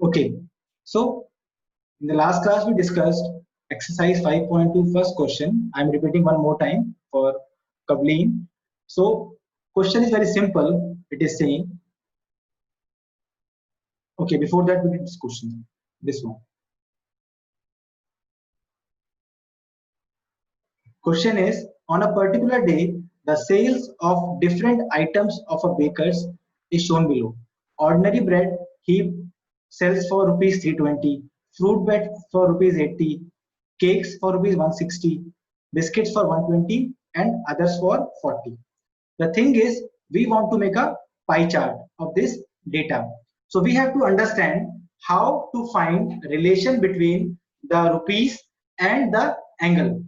Okay, so in the last class we discussed exercise 5.2 first question. I'm repeating one more time for Kavleen. So question is very simple. It is saying, okay, before that we did this question, this one. Question is, on a particular day, the sales of different items of a baker's is shown below. Ordinary bread he sells for rupees 320, fruit bread for rupees 80, cakes for rupees 160, biscuits for 120, and others for 40. The thing is, we want to make a pie chart of this data. So we have to understand how to find relation between the rupees and the angle.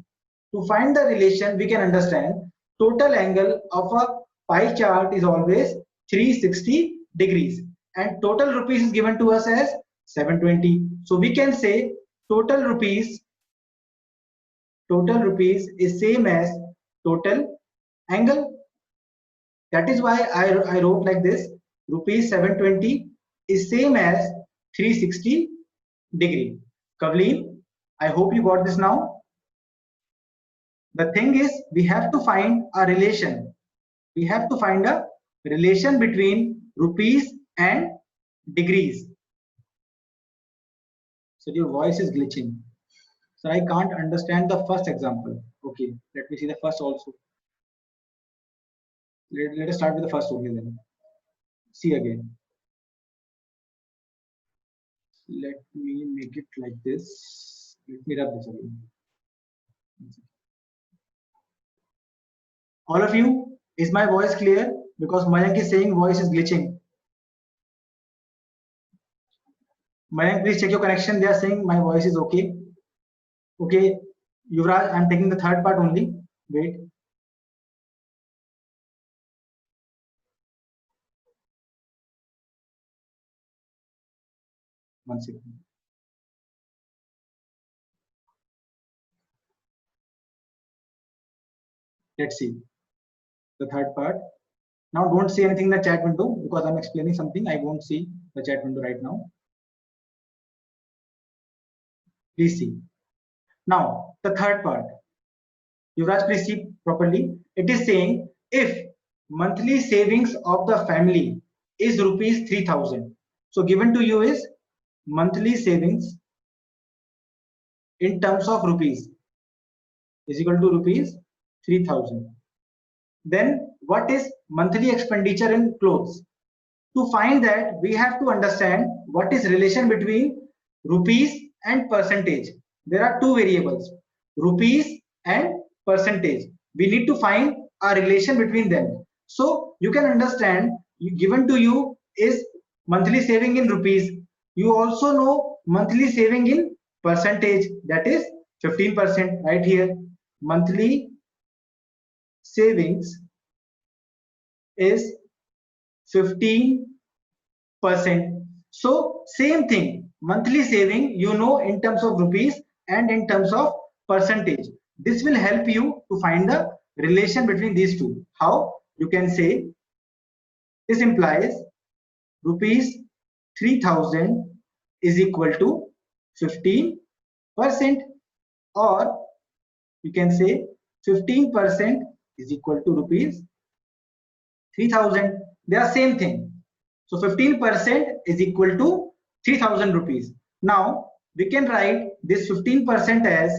To find the relation, we can understand total angle of a pie chart is always 360 degrees and total rupees is given to us as 720. So we can say total rupees is same as total angle. That is why I wrote like this, rupees 720 is same as 360 degree. Kavleen, I hope you got this now. The thing is, we have to find a relation. We have to find a relation between rupees and degrees. So your voice is glitching. So I can't understand the first example. Okay, let me see the first also. Let us start with the first only then. See again. Let me make it like this. Let me rub this again. All of you, is my voice clear? Because Mayank is saying voice is glitching. Mayank, please check your connection. They are saying my voice is okay. Okay, Yuvraj, I'm taking the third part only. Wait. One second. Let's see the third part. Now don't see anything in the chat window because I'm explaining something. I won't see the chat window right now. Please see. Now the third part. Yuvraj, please see properly. It is saying if monthly savings of the family is rupees 3,000. So given to you is monthly savings in terms of rupees is equal to rupees 3,000. Then what is monthly expenditure in clothes? To find that, we have to understand what is relation between rupees and percentage. There are two variables, rupees and percentage. We need to find a relation between them. So you can understand, given to you is monthly saving in rupees. You also know monthly saving in percentage, that is 15% right here. Monthly savings is 15%. So same thing, monthly saving you know in terms of rupees and in terms of percentage. This will help you to find the relation between these two. How? You can say this implies rupees 3,000 is equal to 15%, or you can say 15% is equal to rupees 3,000. They are same thing. So 15% is equal to 3,000 rupees. Now we can write this 15% as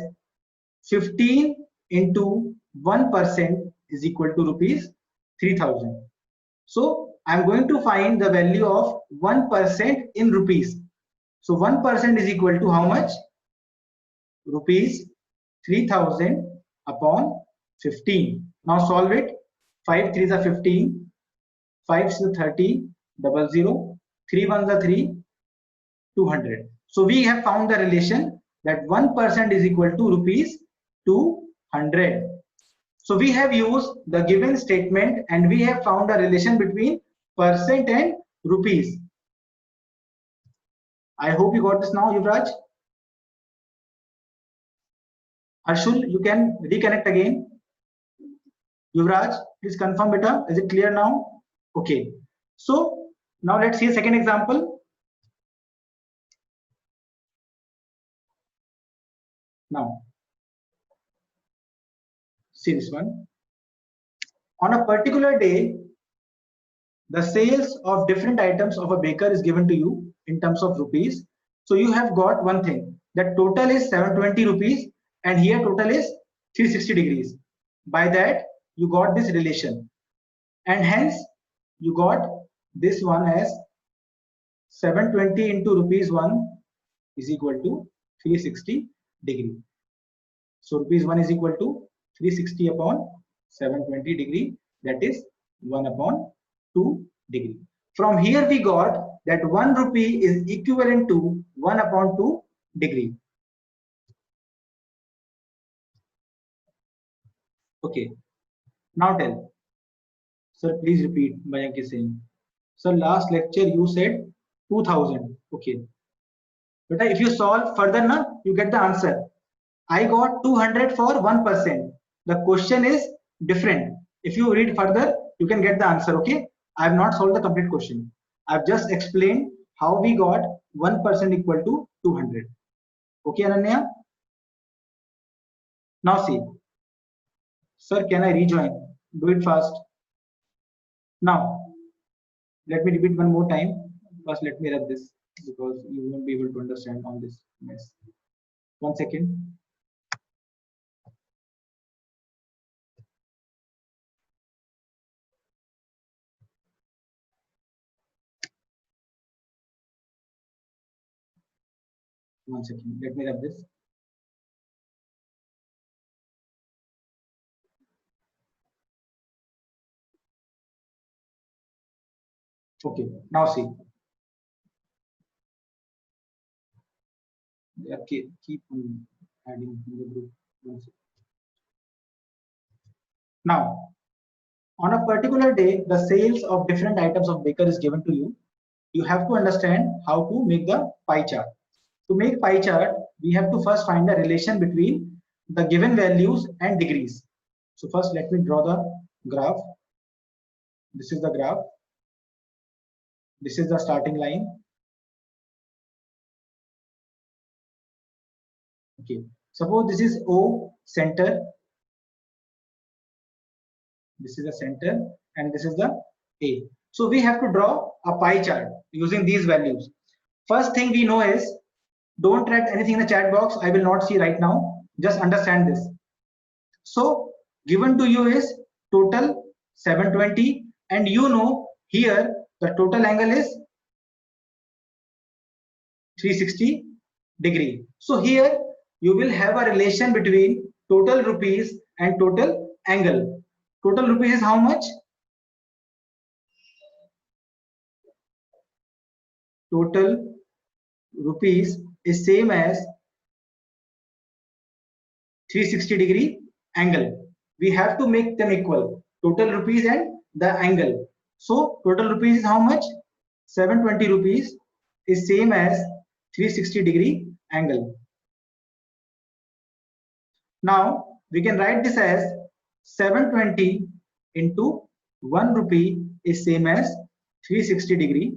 15 into 1% is equal to rupees 3,000. So I'm going to find the value of 1% in rupees. So 1% is equal to how much? Rupees 3,000 upon 15. Now solve it. 5 3s are 15, 5 is 30, 00, 3 1s are 3, 200. So we have found the relation that 1% is equal to rupees 200. So we have used the given statement and we have found a relation between percent and rupees. I hope you got this now, Yuvraj. Arshul, you can reconnect again. Yuvraj, please confirm beta. Is it clear now? Okay. So now let's see a second example. Now, see this one. On a particular day, the sales of different items of a baker is given to you in terms of rupees. So you have got one thing, that total is 720 rupees and here total is 360 degrees. By that you got this relation, and hence you got this one as 720 into rupees 1 is equal to 360 degree. So rupees 1 is equal to 360 upon 720 degree, that is 1 upon 2 degree. From here we got that 1 rupee is equivalent to 1 upon 2 degree. Okay, now tell. Sir, please repeat. Mayank is saying. Sir, last lecture you said 2000. Okay. But if you solve further now, you get the answer. I got 200 for 1%. The question is different. If you read further, you can get the answer. Okay. I have not solved the complete question. I've just explained how we got 1% equal to 200. Okay, Ananya? Now see. Sir, can I rejoin? Do it fast. Now, let me repeat one more time. First, let me rub this because you won't be able to understand on this mess. 1 second. One second. Let me rub this. Okay. Now see. Keep on adding in the group. Now, on a particular day, the sales of different items of baker is given to you. You have to understand how to make the pie chart. To make pie chart, we have to first find the relation between the given values and degrees. So first let me draw the graph. This is the graph. This is the starting line. Okay. Suppose this is O, center. This is the center and this is the A. So we have to draw a pie chart using these values. First thing we know is, don't write anything in the chat box. I will not see right now. Just understand this. So given to you is total 720, and you know here the total angle is 360 degree. So here you will have a relation between total rupees and total angle. Total rupees is how much? Total rupees is same as 360 degree angle. We have to make them equal, total rupees and the angle. So total rupees is how much? 720 rupees is same as 360 degree angle. Now we can write this as 720 into 1 rupee is same as 360 degree,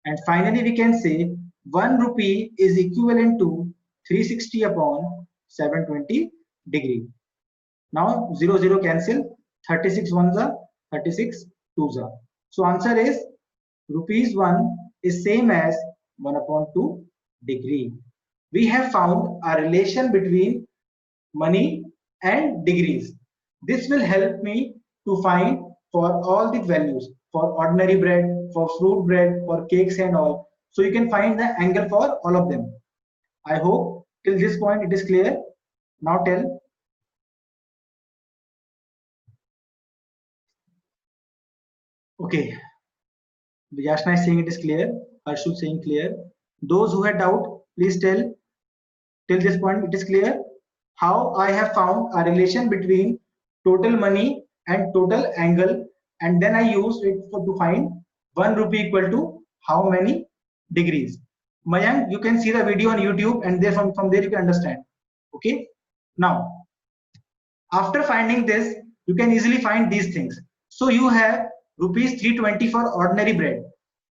and finally we can say 1 rupee is equivalent to 360 upon 720 degree. Now 0 0 cancel, 36 ones are 36 twos are. So answer is rupees 1 is same as 1 upon 2 degree. We have found a relation between money and degrees. This will help me to find for all the values, for ordinary bread, for fruit bread, for cakes and all. So you can find the angle for all of them. I hope till this point it is clear. Now tell. Okay. Yashna is saying it is clear. Harshul saying clear. Those who had doubt, please tell. Till this point it is clear. How I have found a relation between total money and total angle, and then I used it to find 1 rupee equal to how many degrees. Mayank, you can see the video on YouTube, and there from there you can understand. Okay. Now, after finding this, you can easily find these things. So you have rupees 320 for ordinary bread.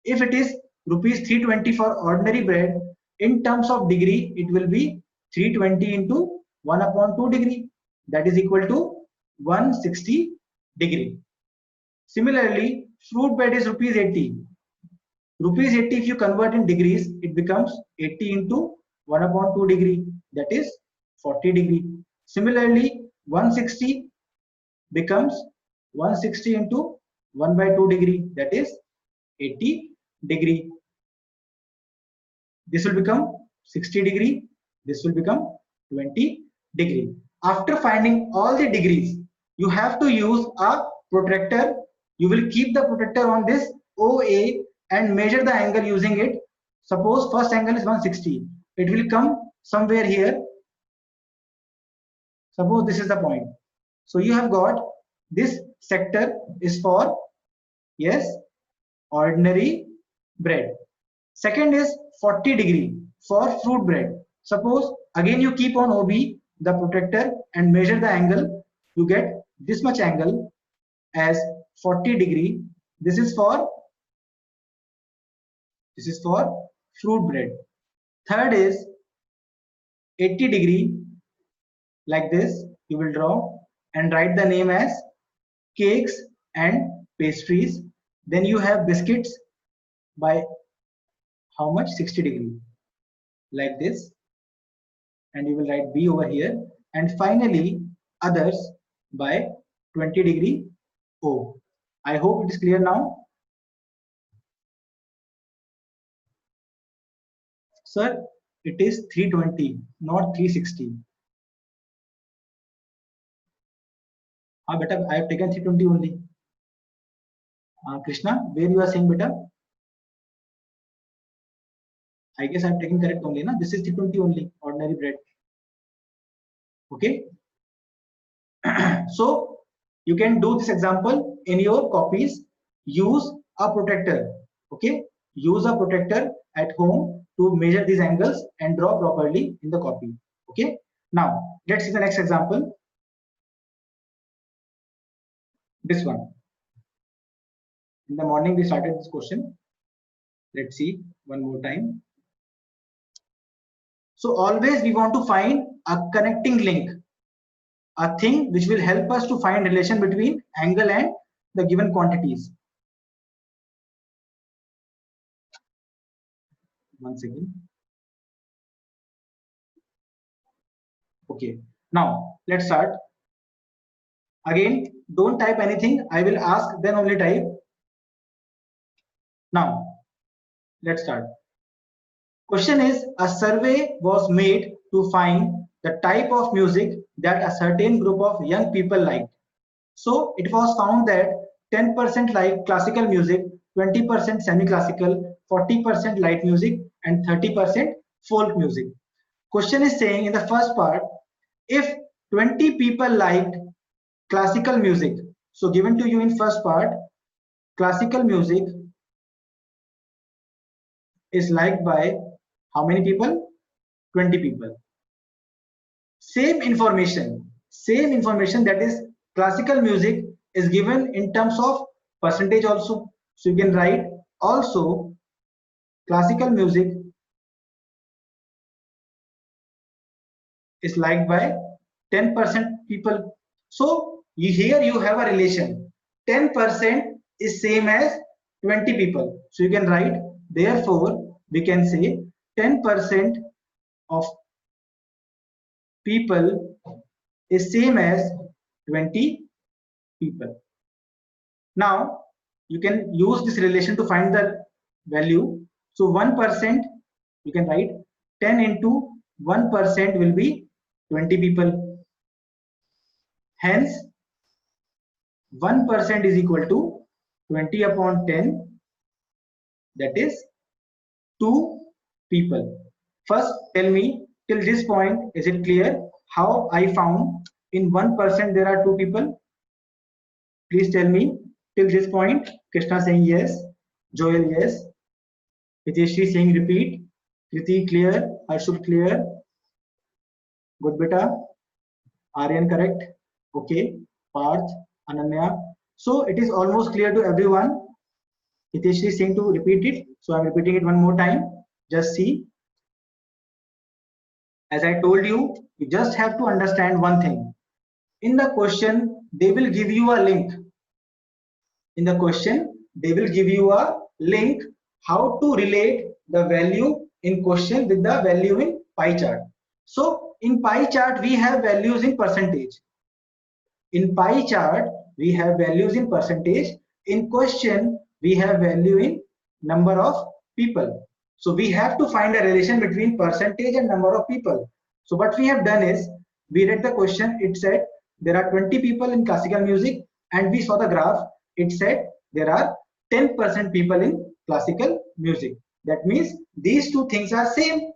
If it is rupees 320 for ordinary bread, in terms of degree, it will be 320 into 1 upon 2 degree, that is equal to 160 degree. Similarly, fruit bed is rupees 80. Rupees 80, if you convert in degrees, it becomes 80 into 1 upon 2 degree, that is 40 degree. Similarly, 160 becomes 160 into 1 by 2 degree, that is 80 degree. This will become 60 degree, this will become 20 degree. After finding all the degrees, you have to use a protractor. You will keep the protractor on this OA and measure the angle using it. Suppose first angle is 160. It will come somewhere here. Suppose this is the point. So you have got this sector is for, yes, ordinary bread. Second is 40 degree for fruit bread. Suppose again you keep on OB the protractor and measure the angle. You get this much angle as 40 degree. This is for fruit bread. Third is 80 degree, like this you will draw and write the name as cakes and pastries. Then you have biscuits by how much? 60 degree, like this, and you will write B over here. And finally others by 20 degree O. I hope it is clear now. Sir, it is 320, not 360. Beta, I have taken 320 only. Krishna, where you are saying beta? I guess I have taken correct only. Na? This is 320 only, ordinary bread. Okay. So you can do this example in your copies. Use a protractor. Okay. Use a protractor at home to measure these angles and draw properly in the copy. Okay. Now let's see the next example. This one. In the morning we started this question. Let's see one more time. So always we want to find a connecting link, a thing which will help us to find relation between angle and the given quantities. Once again. Okay, now let's start. Again, don't type anything. I will ask, then only type. Now, let's start. Question is, a survey was made to find the type of music that a certain group of young people liked. So it was found that 10% like classical music, 20% semi-classical, 40% light music, and 30% folk music. Question is saying in the first part, if 20 people liked classical music, so given to you in first part, classical music is liked by how many people? 20 people. Same information that is classical music is given in terms of percentage also. So you can write also classical music is liked by 10% people. So here you have a relation. 10% is same as 20 people. So you can write, therefore we can say 10% of people is same as 20 people. Now you can use this relation to find the value. So 1%, you can write 10 into 1% will be 20 people. Hence 1% is equal to 20 upon 10, that is 2 people. First tell me, till this point is it clear how I found in 1% there are 2 people? Please tell me till this point. Krishna saying yes, Joel yes, Hiteshi saying repeat, Kriti clear, Harshul clear, good beta, Aryan correct, okay, Parth, Ananya. So it is almost clear to everyone. Hiteshi is saying to repeat it, so I am repeating it one more time. Just see. As I told you, you just have to understand one thing. In the question, they will give you a link. In the question, they will give you a link how to relate the value in question with the value in pie chart. So in pie chart, we have values in percentage. In pie chart, we have values in percentage. In question, we have value in number of people. So we have to find a relation between percentage and number of people. So what we have done is, we read the question, it said there are 20 people in classical music, and we saw the graph, it said there are 10% people in classical music. That means these two things are same.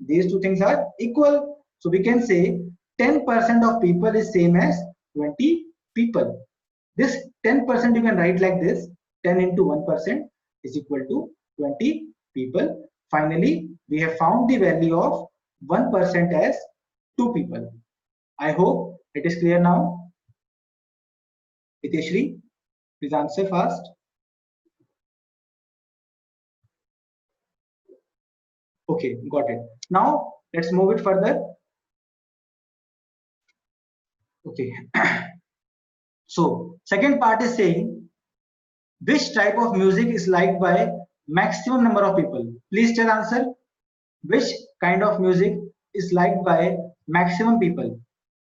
These two things are equal. So we can say 10% of people is same as 20 people. This 10% you can write like this: 10 into 1% is equal to 20 people. Finally, we have found the value of 1% as 2 people. I hope it is clear now. Hiteshri, please answer fast. Okay, got it. Now let's move it further. Okay. So second part is saying which type of music is liked by maximum number of people. Please tell answer. Which kind of music is liked by maximum people?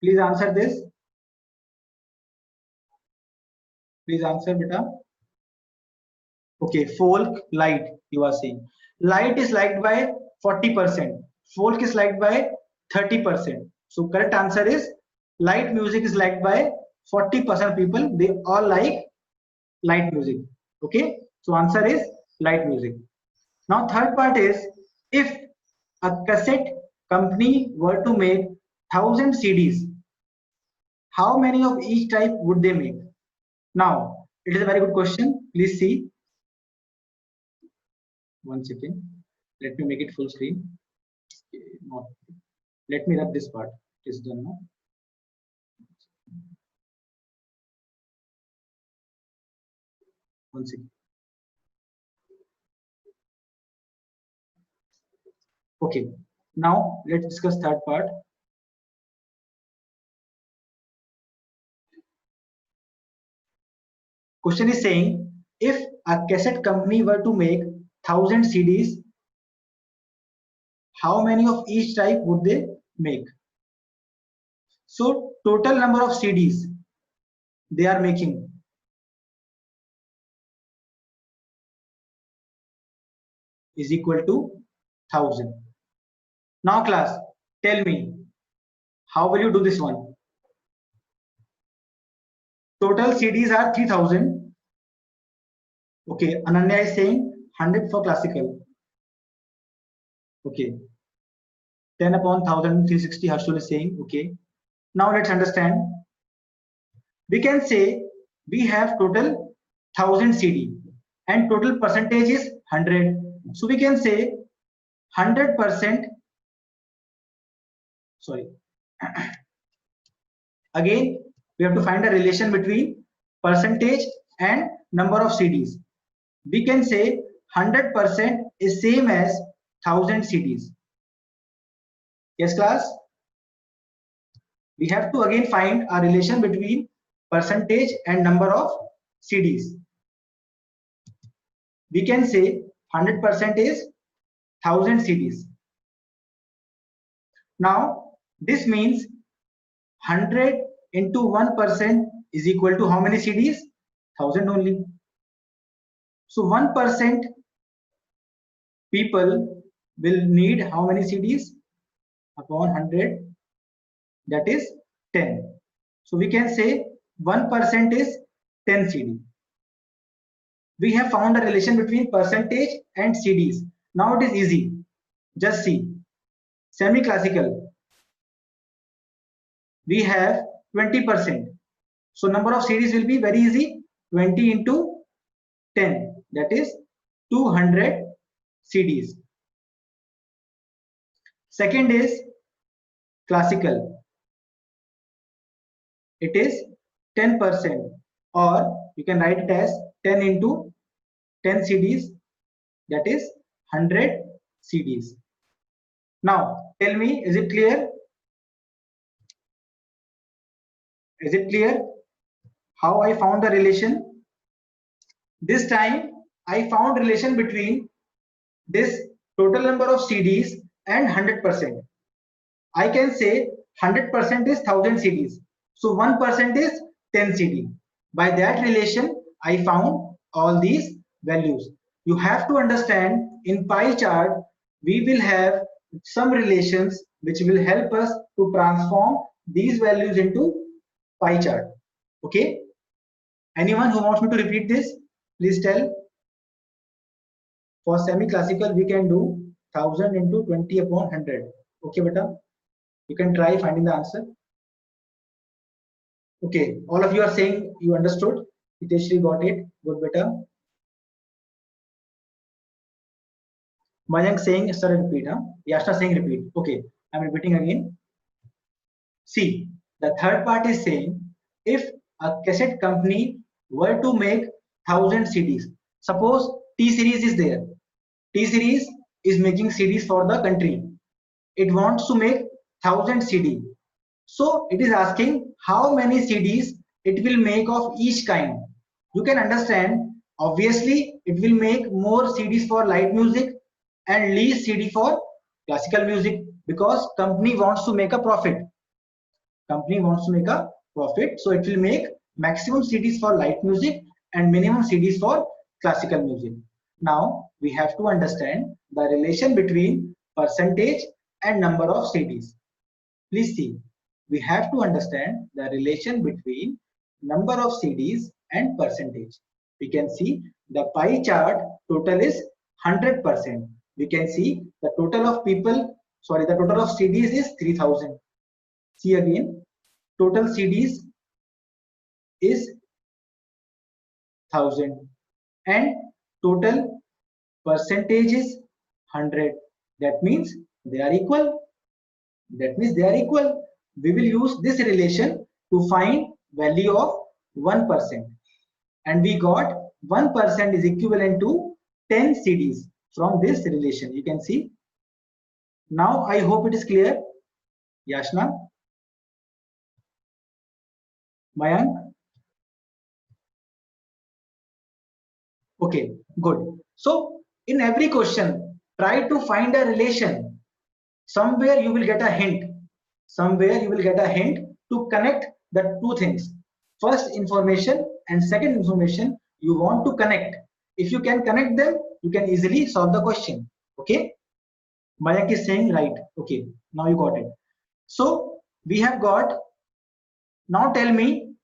Please answer this. Please answer, beta. Okay, folk, light, you are saying. Light is liked by 40%. Folk is liked by 30%. So correct answer is light music is liked by 40% people. They all like light music. Okay, so answer is light music. Now third part is, if a cassette company were to make 1000 CDs, how many of each type would they make? Now it is a very good question. Please see. One second. Let me make it full screen. Not. Let me wrap this part. It is done now. One second. Okay. Now let's discuss third part. Question is saying, if a cassette company were to make 1000 CDs, how many of each type would they make? So total number of CDs they are making is equal to 1000. Now class, tell me, how will you do this one? Total CDs are 3000. Okay, Ananya is saying 100 for classical. Okay, 10 upon 1000, 360, Harshul is saying. Okay, now let's understand. We can say we have total 1000 CD and total percentage is 100. So we can say 100%. Sorry. Again, we have to find a relation between percentage and number of CDs. We can say 100% is same as 1000 CDs. Yes, class? We have to again find a relation between percentage and number of CDs. We can say 100% is 1000 CDs. Now, this means 100 into 1% is equal to how many CDs? 1000 only. So 1% people will need how many CDs? Upon 100, that is 10. So we can say 1% is 10 CD. We have found a relation between percentage and CDs. Now it is easy. Just see. Semi-classical, we have 20%. So number of CDs will be very easy. 20 into 10, that is 200 CDs. Second is classical. It is 10%, or you can write it as 10 into 10 CDs, that is 100 CDs. Now tell me, is it clear? Is it clear how I found the relation? This time I found relation between this total number of CDs and 100%. I can say 100% is 1000 CDs. So 1% is 10 CD. By that relation, I found all these values. You have to understand in pie chart, we will have some relations which will help us to transform these values into pie chart. Okay? Anyone who wants me to repeat this, please tell. For semi-classical, we can do 1000 into 20 upon 100. Okay, beta? You can try finding the answer. Okay, all of you are saying you understood. Hiteshri got it. Good, beta. Mayank saying, sir, repeat. Huh? Yashna saying repeat. Okay, I'm repeating again. See, the third part is saying if a cassette company were to make 1000 CDs, suppose T series is there. T series is making CDs for the country. It wants to make 1000 CD. So it is asking how many CDs it will make of each kind. You can understand, obviously it will make more CDs for light music and least CD for classical music, because company wants to make a profit. Company wants to make a profit, so it will make maximum CDs for light music and minimum CDs for classical music. Now we have to understand the relation between percentage and number of CDs. Please see, we have to understand the relation between number of CDs and percentage. We can see the pie chart total is 100%. We can see the total of people, sorry, the total of CDs is 3000. See again, total CDs is 1000 and total percentage is 100. That means they are equal. That means they are equal. We will use this relation to find value of 1%. And we got 1% is equivalent to 10 CDs from this relation. You can see. Now I hope it is clear. Yashna? Mayank? Okay, good. So in every question, try to find a relation. Somewhere you will get a hint. Somewhere you will get a hint to connect the two things. First information and second information you want to connect. If you can connect them, you can easily solve the question. Okay? Mayank is saying right. Okay, now you got it. So we have got, now tell me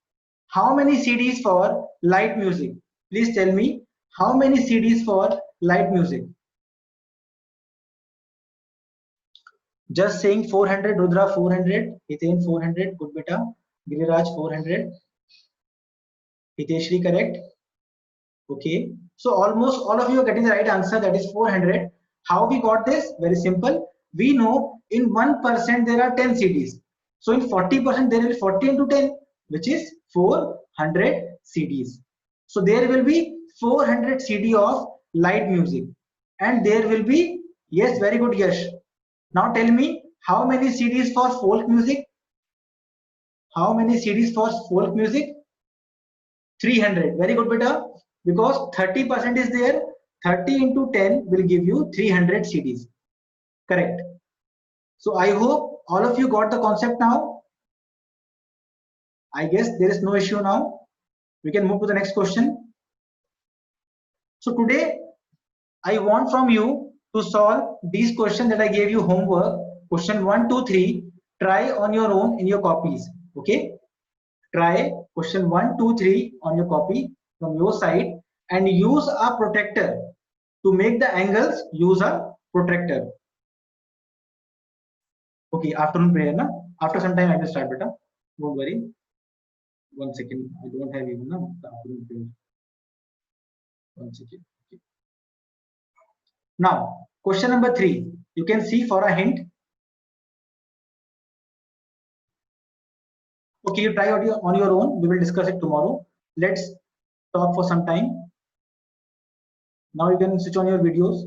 how many CDs for light music. Please tell me how many CDs for light music. Just saying 400, Rudra 400, Hiten 400, good beta, Giriraj 400, Hiteshri correct. Okay, so almost all of you are getting the right answer, that is 400. How we got this? Very simple. We know in 1% there are 10 CDs. So in 40% there will be 40 into 10, which is 400 CDs. So there will be 400 CD of light music, and there will be, yes, very good, Yash. Now tell me how many CDs for folk music? How many CDs for folk music? 300. Very good, beta. Because 30% is there. 30 into 10 will give you 300 CDs. Correct. So I hope all of you got the concept now. I guess there is no issue now. We can move to the next question. So today I want from you to solve these questions that I gave you homework. Question 1, 2, 3. Try on your own in your copies. Okay. Try question 1, 2, 3 on your copy from your side and use a protractor. To make the angles, use a protractor. Okay, afternoon prayer, na? After some time I will start, beta. Don't worry. 1 second. I don't have even the afternoon prayer. 1 second. Okay. Now, question number 3. You can see for a hint. Okay, you try on your own. We will discuss it tomorrow. Let's talk for some time. Now you can switch on your videos.